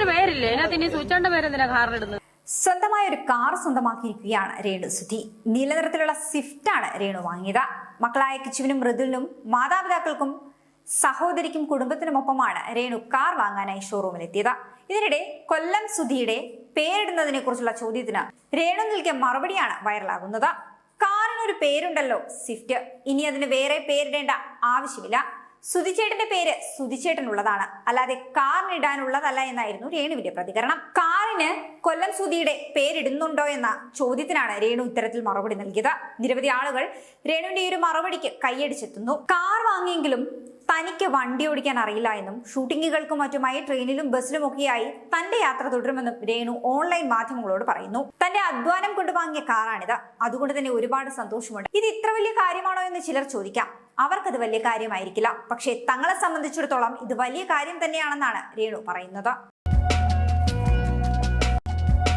സുധിയുടെ പേരില്ലേ അതിനകത്ത് ഇനി സുധിച്ചേട്ടന്റെ പേരെന്തിനാ കാറിലിടുന്നത്? സ്വന്തമായ ഒരു കാർ സ്വന്തമാക്കിയിരിക്കുകയാണ് രേണു സുധി. നീലനിറത്തിലുള്ള സ്വിഫ്റ്റ് ആണ് രേണു വാങ്ങിയത്. മക്കളായ കിച്ചുവിനും മൃദുലിനും മാതാപിതാക്കൾക്കും സഹോദരിക്കും കുടുംബത്തിനുമൊപ്പമാണ് രേണു കാർ വാങ്ങാനായി ഷോറൂമിലെത്തിയത്. ഇതിനിടെ കൊല്ലം സുധിയുടെ പേരിടുന്നതിനെ കുറിച്ചുള്ള ചോദ്യത്തിന് രേണു നൽകിയ മറുപടിയാണ് വൈറലാകുന്നത്. കാറിനൊരു പേരുണ്ടല്ലോ, സ്വിഫ്റ്റ്. ഇനി അതിന് വേറെ പേരിടേണ്ട ആവശ്യമില്ല. സുധിച്ചേട്ടന്റെ പേര് സുധിച്ചേട്ടനുള്ളതാണ്, അല്ലാതെ കാറിനിടാനുള്ളതല്ല എന്നായിരുന്നു രേണുവിന്റെ പ്രതികരണം. കാറിന് കൊല്ലം സുധിയുടെ പേരിടുന്നുണ്ടോ എന്ന ചോദ്യത്തിനാണ് രേണു ഇത്തരത്തിൽ മറുപടി നൽകിയത്. നിരവധി ആളുകൾ രേണുവിന്റെ ഈ ഒരു മറുപടിക്ക് കൈയടിച്ചെത്തുന്നു. കാർ വാങ്ങിയെങ്കിലും തനിക്ക് വണ്ടി ഓടിക്കാൻ അറിയില്ല എന്നും ഷൂട്ടിങ്ങുകൾക്കും മറ്റുമായി ട്രെയിനിലും ബസ്സിലുമൊക്കെയായി തന്റെ യാത്ര തുടരുമെന്നും രേണു ഓൺലൈൻ മാധ്യമങ്ങളോട് പറയുന്നു. തന്റെ അധ്വാനം കൊണ്ട് വാങ്ങിയ കാറാണിത്, അതുകൊണ്ട് തന്നെ ഒരുപാട് സന്തോഷമുണ്ട്. ഇത് ഇത്ര വലിയ കാര്യമാണോ എന്ന് ചിലർ ചോദിക്കാം. അവർക്കത് വലിയ കാര്യമായിരിക്കില്ല, പക്ഷേ തങ്ങളെ സംബന്ധിച്ചിടത്തോളം ഇത് വലിയ കാര്യം തന്നെയാണെന്നാണ് രേണു പറയുന്നത്.